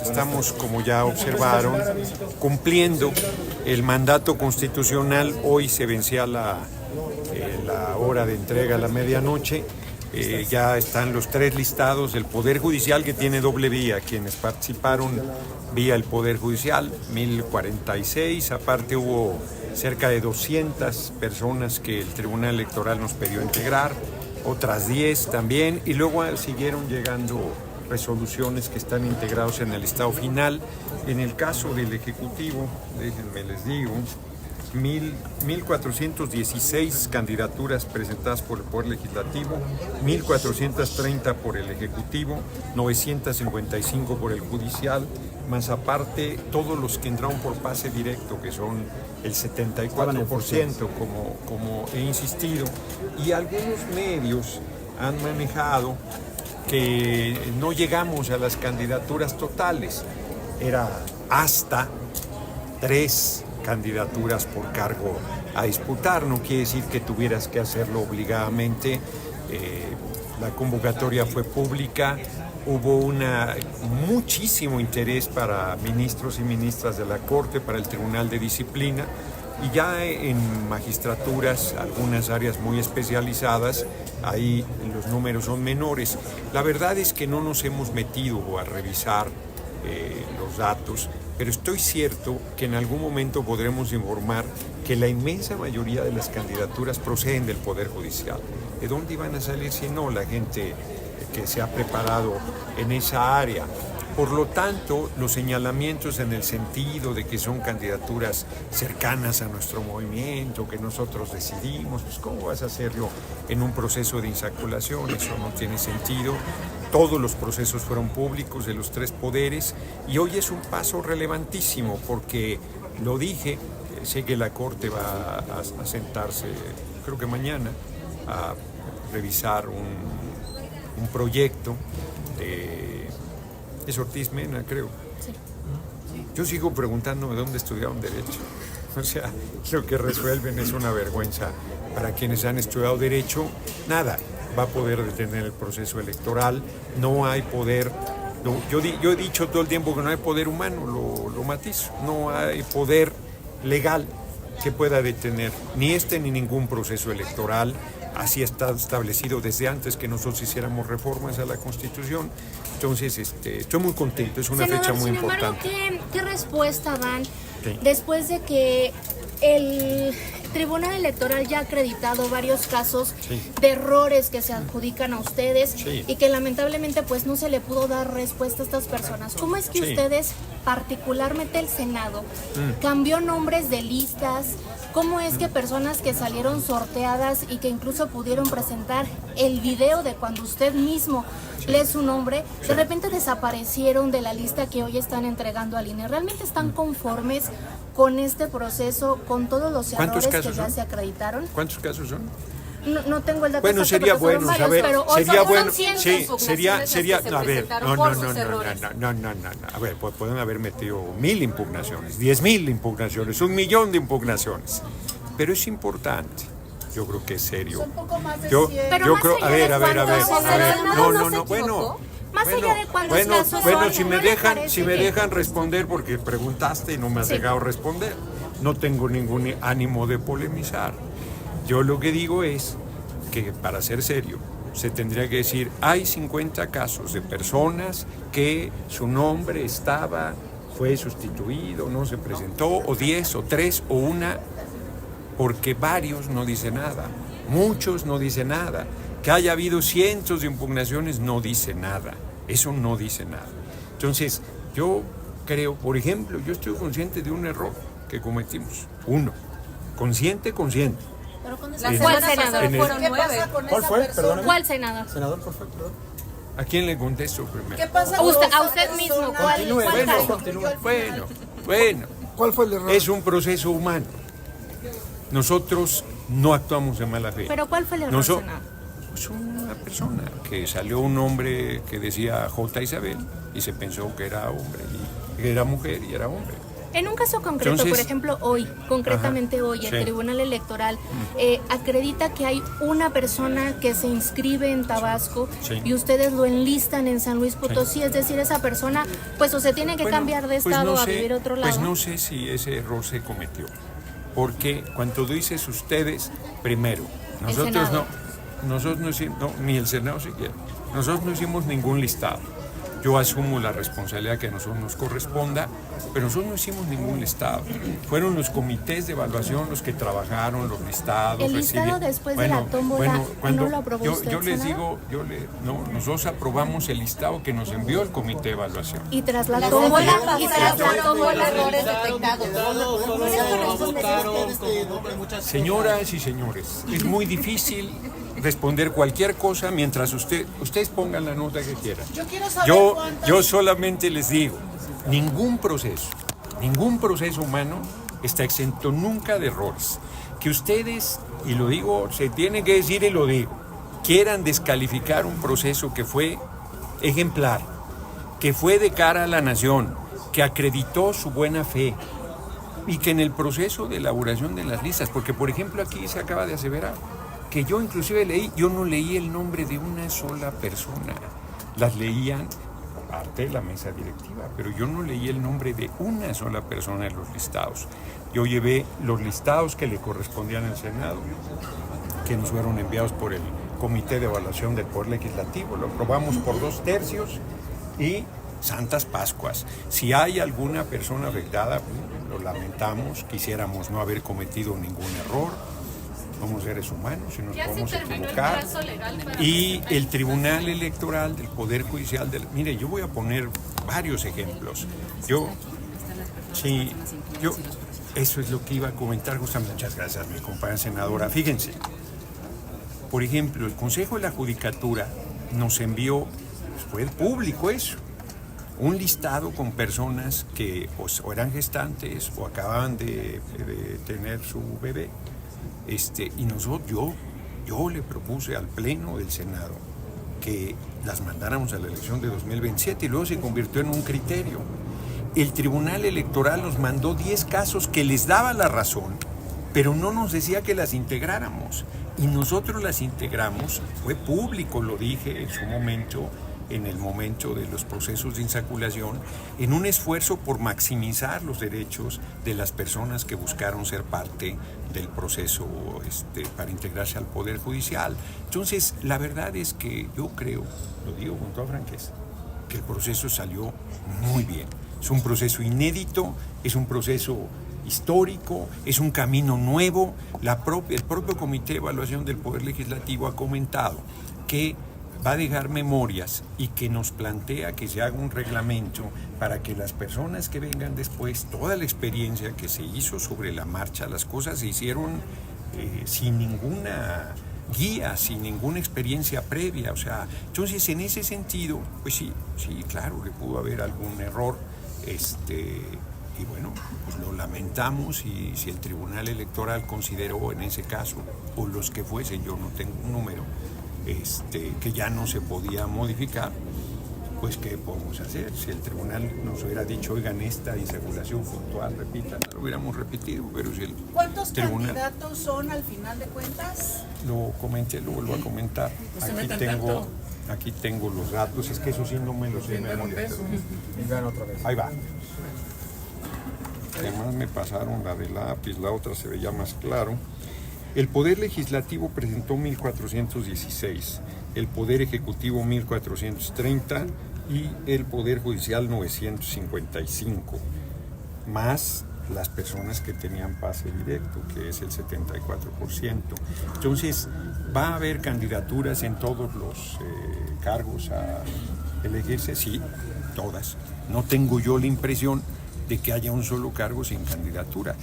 Estamos, como ya observaron, cumpliendo el mandato constitucional. Hoy se vencía la hora de entrega a la medianoche. Ya están los 3 listados del Poder Judicial, que tiene doble vía. Quienes participaron vía el Poder Judicial, 1046. Aparte hubo cerca de 200 personas que el Tribunal Electoral nos pidió integrar, otras 10 también, y luego siguieron llegando resoluciones que están integrados en el listado final. En el caso del Ejecutivo, déjenme les digo, 1.416 candidaturas presentadas por el Poder Legislativo, 1.430 por el Ejecutivo, 955 por el Judicial, más aparte todos los que entraron por pase directo, que son el 74%, como he insistido, y algunos medios han manejado que no llegamos a las candidaturas totales. Era hasta 3 candidaturas por cargo a disputar. No quiere decir que tuvieras que hacerlo obligadamente. La convocatoria fue pública. Hubo muchísimo interés para ministros y ministras de la Corte, para el Tribunal de Disciplina, y ya en magistraturas, algunas áreas muy especializadas, ahí los números son menores. La verdad es que no nos hemos metido a revisar los datos, pero estoy cierto que en algún momento podremos informar que la inmensa mayoría de las candidaturas proceden del Poder Judicial. ¿De dónde iban a salir si no la gente que se ha preparado en esa área? Por lo tanto, los señalamientos en el sentido de que son candidaturas cercanas a nuestro movimiento, que nosotros decidimos, pues ¿cómo vas a hacerlo en un proceso de insaculación? Eso no tiene sentido. Todos los procesos fueron públicos de los 3 poderes, y hoy es un paso relevantísimo porque, lo dije, sé que la Corte va a sentarse, creo que mañana, a revisar un proyecto es Ortiz Mena, creo. Sí. Yo sigo preguntándome dónde estudiaron Derecho. O sea, lo que resuelven es una vergüenza para quienes han estudiado Derecho. Nada va a poder detener el proceso electoral. No hay poder. Yo he dicho todo el tiempo que no hay poder humano, lo matizo. No hay poder legal que pueda detener ni ni ningún proceso electoral. Así está establecido desde antes que nosotros hiciéramos reformas a la Constitución. Entonces, estoy muy contento, es una fecha muy importante. ¿Qué respuesta dan después de que el Tribunal Electoral ya ha acreditado varios casos de errores que se adjudican a ustedes y que lamentablemente pues no se le pudo dar respuesta a estas personas? ¿Cómo es que ustedes, particularmente el Senado, cambió nombres de listas? ¿Cómo es que personas que salieron sorteadas y que incluso pudieron presentar el video de cuando usted mismo lee su nombre, de repente desaparecieron de la lista que hoy están entregando al INE? ¿Realmente están conformes con este proceso, con todos los errores que ya se acreditaron? ¿Cuántos casos son? No tengo el dato. Bueno, exacto, sería bueno saber, sería bueno, sí, sería, a ver, no, a ver, pues pueden haber metido 1000 impugnaciones, 10,000 impugnaciones, 1,000,000 de impugnaciones, pero es importante, yo creo que es serio. Un poco más de yo 100. creo, a ver, no, bueno. Más allá de cuántos casos bueno, son, si me dejan responder, porque preguntaste y no me has dejado responder, no tengo ningún ánimo de polemizar. Yo lo que digo es que, para ser serio, se tendría que decir, hay 50 casos de personas que su nombre fue sustituido, no se presentó, o 10, o 3, o 1, porque varios no dicen nada, muchos no dicen nada. Que haya habido cientos de impugnaciones no dice nada, eso no dice nada. Entonces, yo creo, por ejemplo, yo estoy consciente de un error que cometimos, consciente. Pero con ¿Cuál senador? Fueron 9. ¿Cuál fue? Perdóname. ¿Cuál senador? Senador, por favor, perdón. ¿A quién le contesto primero? ¿Qué pasa A usted mismo. Continúe. Bueno. ¿Cuál fue el error? Es un proceso humano. Nosotros no actuamos de mala fe. ¿Pero cuál fue el error, senador? Es una persona que salió un nombre que decía J. Isabel y se pensó que era hombre, y que era mujer y era hombre. En un caso concreto, Entonces, por ejemplo, hoy, concretamente ajá, hoy, el sí. Tribunal Electoral acredita que hay una persona que se inscribe en Tabasco Sí. y ustedes lo enlistan en San Luis Potosí, es decir, esa persona pues o se tiene que Bueno, cambiar de pues estado no a sé, vivir a otro lado. Pues no sé si ese error se cometió, porque cuando dices ustedes, primero, nosotros no hicimos, no, ni el Senado siquiera, nosotros no hicimos ningún listado. Yo asumo la responsabilidad que a nosotros nos corresponda, pero nosotros no hicimos ningún listado. Fueron los comités de evaluación los que trabajaron los listados. El listado después de la tómbola, ¿no lo aprobó usted, yo les senador? digo, no, nosotros aprobamos el listado que nos envió el comité de evaluación. Y tras la tómbola, tómbola, errores detectados. Señoras y señores, es muy difícil responder cualquier cosa mientras ustedes pongan la nota que quieran. Yo solamente les digo, ningún proceso humano está exento nunca de errores. Que ustedes, y lo digo, se tiene que decir y lo digo, quieran descalificar un proceso que fue ejemplar, que fue de cara a la nación, que acreditó su buena fe, y que en el proceso de elaboración de las listas, porque por ejemplo aquí se acaba de aseverar, que yo inclusive yo no leí el nombre de una sola persona, las leían parte de la mesa directiva, pero yo no leí el nombre de una sola persona en los listados. Yo llevé los listados que le correspondían al Senado, que nos fueron enviados por el Comité de Evaluación del Poder Legislativo, lo aprobamos por 2/3 y Santas Pascuas. Si hay alguna persona afectada, lo lamentamos, quisiéramos no haber cometido ningún error. Somos seres humanos y nos podemos equivocar. Y el Tribunal Electoral del Poder Judicial, mire, yo voy a poner varios ejemplos. Eso es lo que iba a comentar justamente. Muchas gracias, mi compañera senadora. Fíjense, por ejemplo, el Consejo de la Judicatura nos envió, fue público eso, un listado con personas que o eran gestantes o acababan de tener su bebé. Y yo le propuse al Pleno del Senado que las mandáramos a la elección de 2027 y luego se convirtió en un criterio. El Tribunal Electoral nos mandó 10 casos que les daba la razón, pero no nos decía que las integráramos. Y nosotros las integramos, fue público, lo dije en su momento, en el momento de los procesos de insaculación, en un esfuerzo por maximizar los derechos de las personas que buscaron ser parte del proceso para integrarse al Poder Judicial. Entonces, la verdad es que yo creo, lo digo con toda franqueza, que el proceso salió muy bien. Es un proceso inédito, es un proceso histórico, es un camino nuevo. El propio Comité de Evaluación del Poder Legislativo ha comentado que va a dejar memorias y que nos plantea que se haga un reglamento para que las personas que vengan después, toda la experiencia que se hizo sobre la marcha, las cosas se hicieron sin ninguna guía, sin ninguna experiencia previa. O sea, entonces en ese sentido, pues sí, claro que pudo haber algún error, y bueno, pues lo lamentamos, y si el Tribunal Electoral consideró en ese caso, o los que fuesen, yo no tengo un número, que ya no se podía modificar, pues ¿qué podemos hacer? Si el tribunal nos hubiera dicho, oigan, esta insaculación puntual, repitan, lo hubiéramos repetido, pero si el ¿Cuántos tribunal... candidatos son al final de cuentas? Lo comenté, lo vuelvo a comentar. Aquí tengo los datos, es que eso sí no me los sé de memoria. Ahí va. Además me pasaron la de lápiz, la otra se veía más claro. El Poder Legislativo presentó 1,416, el Poder Ejecutivo 1,430 y el Poder Judicial 955, más las personas que tenían pase directo, que es el 74%. Entonces, va a haber candidaturas en todos los cargos a elegirse, sí, todas. No tengo yo la impresión de que haya un solo cargo sin candidatura.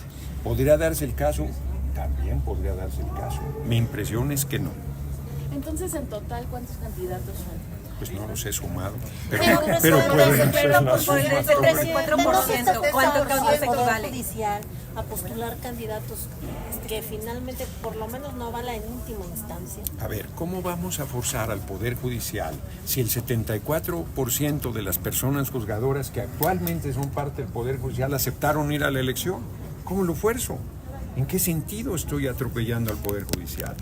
¿Podría darse el caso? También podría darse el caso. Mi impresión es que no. Entonces, en total, ¿cuántos candidatos son? Pues no los he sumado. Pero pueden ser Pero las por el sumas. 34%, ¿cuánto causa Poder equivale? Judicial a postular candidatos que finalmente por lo menos no avala en última instancia. A ver, ¿cómo vamos a forzar al Poder Judicial si el 74% de las personas juzgadoras que actualmente son parte del Poder Judicial aceptaron ir a la elección? ¿Cómo lo fuerzo? ¿En qué sentido estoy atropellando al Poder Judicial?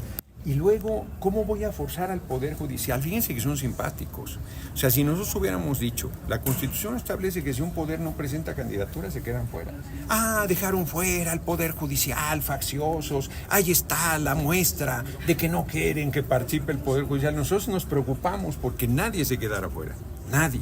Y luego, ¿cómo voy a forzar al Poder Judicial? Fíjense que son simpáticos. O sea, si nosotros hubiéramos dicho, la Constitución establece que si un poder no presenta candidatura, se quedan fuera. Ah, dejaron fuera al Poder Judicial, facciosos. Ahí está la muestra de que no quieren que participe el Poder Judicial. Nosotros nos preocupamos porque nadie se quedara fuera. Nadie.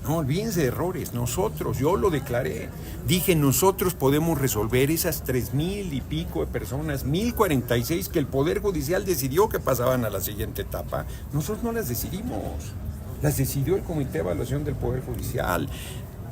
No, olvídense de errores. Nosotros, yo lo declaré. Dije, nosotros podemos resolver esas 3,000 y pico de personas, 1,046 que el Poder Judicial decidió que pasaban a la siguiente etapa. Nosotros no las decidimos. Las decidió el Comité de Evaluación del Poder Judicial.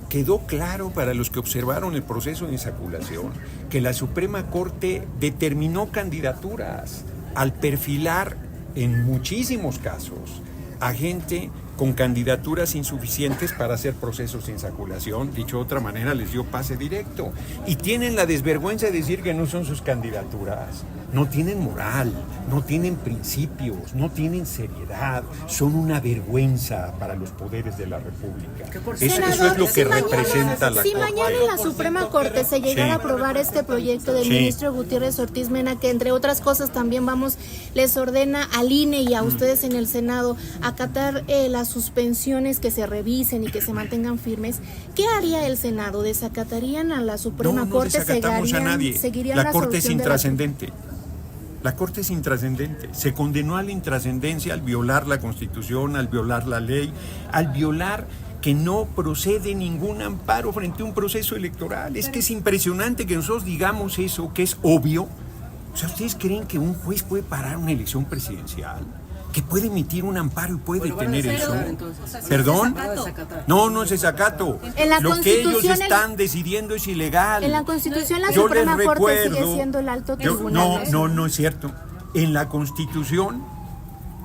Quedó claro para los que observaron el proceso de insaculación que la Suprema Corte determinó candidaturas al perfilar en muchísimos casos a gente con candidaturas insuficientes para hacer procesos de insaculación. Dicho de otra manera, les dio pase directo. Y tienen la desvergüenza de decir que no son sus candidaturas. No tienen moral, no tienen principios, no tienen seriedad. Son una vergüenza para los poderes de la República. Eso es lo que representa la Si Corte. mañana en la Suprema Corte se llegara a aprobar este proyecto del ministro Gutiérrez Ortiz Mena, que entre otras cosas también les ordena al INE y a ustedes en el Senado acatar las suspensiones, que se revisen y que se mantengan firmes, ¿qué haría el Senado? ¿Desacatarían a la Suprema No Corte? desacatamos a nadie. ¿Seguirían La Corte es solución de intrascendente. La Corte es intrascendente. Se condenó a la intrascendencia al violar la Constitución, al violar la ley, al violar que no procede ningún amparo frente a un proceso electoral. Es que es impresionante que nosotros digamos eso, que es obvio. O sea, ¿ustedes creen que un juez puede parar una elección presidencial? ¿Que puede emitir un amparo y puede detener eso? ¿Perdón? No es desacato. En la Lo que ellos Constitución, están decidiendo es ilegal. En la Constitución la Yo les Suprema Corte recuerdo- sigue siendo el alto tribunal. No es cierto. En la Constitución,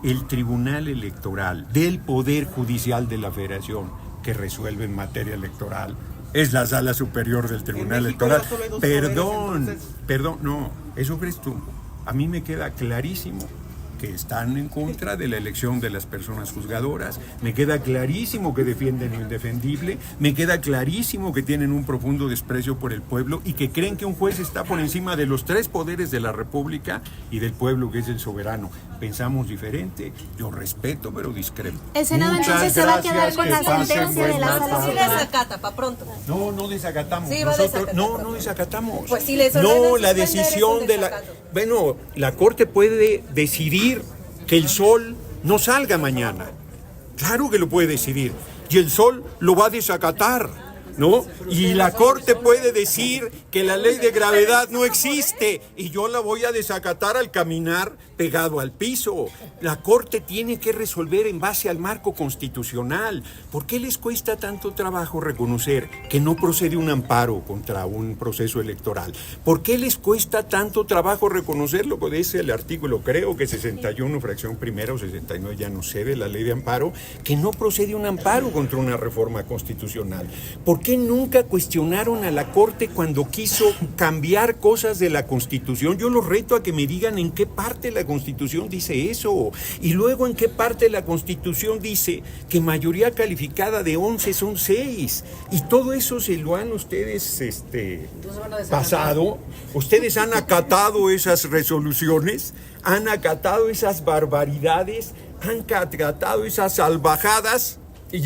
el Tribunal Electoral del Poder Judicial de la Federación, que resuelve en materia electoral, es la Sala Superior del Tribunal Electoral. Perdón, no, eso crees tú. A mí me queda clarísimo que están en contra de la elección de las personas juzgadoras, me queda clarísimo que defienden lo indefendible, me queda clarísimo que tienen un profundo desprecio por el pueblo y que creen que un juez está por encima de los 3 poderes de la República y del pueblo, que es el soberano. Pensamos diferente, yo respeto pero discrepo. El Senado Muchas entonces se va a quedar gracias, con que la pasen sentencia de la buenas Sala Sí tardes. les acata, para pronto. No desacatamos. Sí, va a Nosotros desacatar. no desacatamos. Pues si les ordenan no, la suspender, decisión es un de la... desacato. Bueno, la Corte puede decidir que el sol no salga mañana. Claro que lo puede decidir. Y el sol lo va a desacatar, ¿no? Y la Corte puede decir que la ley de gravedad no existe y yo la voy a desacatar al caminar pegado al piso. La Corte tiene que resolver en base al marco constitucional. ¿Por qué les cuesta tanto trabajo reconocer que no procede un amparo contra un proceso electoral? ¿Por qué les cuesta tanto trabajo reconocer lo que dice el artículo, creo que 61, fracción primera o 69, ya no sé, de la ley de amparo, que no procede un amparo contra una reforma constitucional? ¿Por qué nunca cuestionaron a la Corte cuando quiso cambiar cosas de la Constitución? Yo los reto a que me digan en qué parte de la Constitución dice eso, y luego en qué parte de la Constitución dice que mayoría calificada de 11 son 6, y todo eso se lo han ustedes pasado. Ustedes han acatado esas resoluciones, han acatado esas barbaridades, han acatado esas salvajadas. Y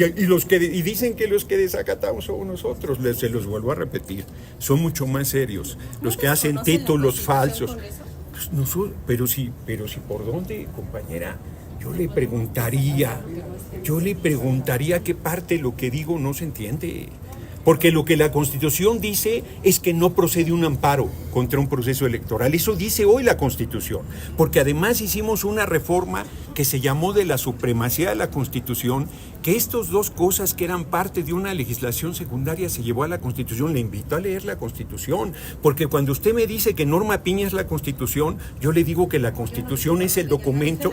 dicen que los que desacatamos somos nosotros. Se los vuelvo a repetir, son mucho más serios los que hacen títulos falsos. Pues pero si por dónde, compañera, yo le preguntaría qué parte de lo que digo no se entiende. porque lo que la Constitución dice es que no procede un amparo contra un proceso electoral. Eso dice hoy la Constitución, porque además hicimos una reforma que se llamó de la supremacía de la Constitución, que estas dos cosas que eran parte de una legislación secundaria se llevó a la Constitución. Le invito a leer la Constitución, porque cuando usted me dice que Norma Piña es la Constitución, yo le digo que la Constitución es el documento.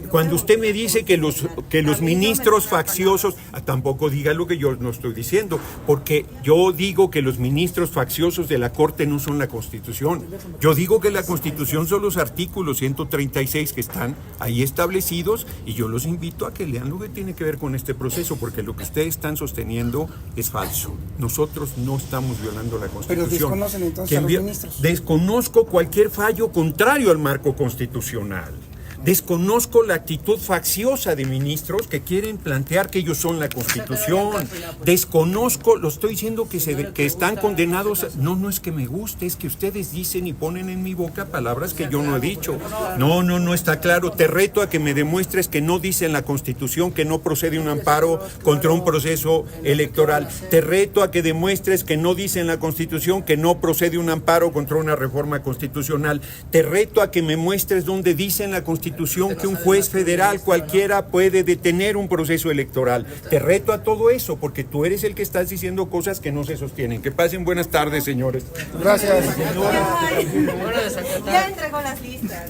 Cuando usted me dice que los ministros facciosos, tampoco diga lo que yo no estoy diciendo, porque yo digo que los ministros facciosos de la Corte no son la Constitución. Yo digo que la Constitución son los artículos 136 que están ahí establecidos, y yo los invito a que lean lo que tiene que ver con este proceso, porque lo que ustedes están sosteniendo es falso. Nosotros no estamos violando la Constitución. Pero desconocen entonces a los ministros. Desconozco cualquier fallo contrario al marco constitucional. Desconozco la actitud facciosa de ministros que quieren plantear que ellos son la Constitución. Desconozco, lo estoy diciendo que están condenados. No es que me guste, es que ustedes dicen y ponen en mi boca palabras que yo no he dicho. No está claro. Te reto a que me demuestres que no dice en la Constitución que no procede un amparo contra un proceso electoral. Te reto a que demuestres que no dice en la Constitución que no procede un amparo contra una reforma constitucional. Te reto a que me muestres dónde dice en la Constitución que un juez federal cualquiera puede detener un proceso electoral. Te reto a todo eso, porque tú eres el que estás diciendo cosas que no se sostienen. Que pasen buenas tardes, señores. Gracias. Ya entregó las listas.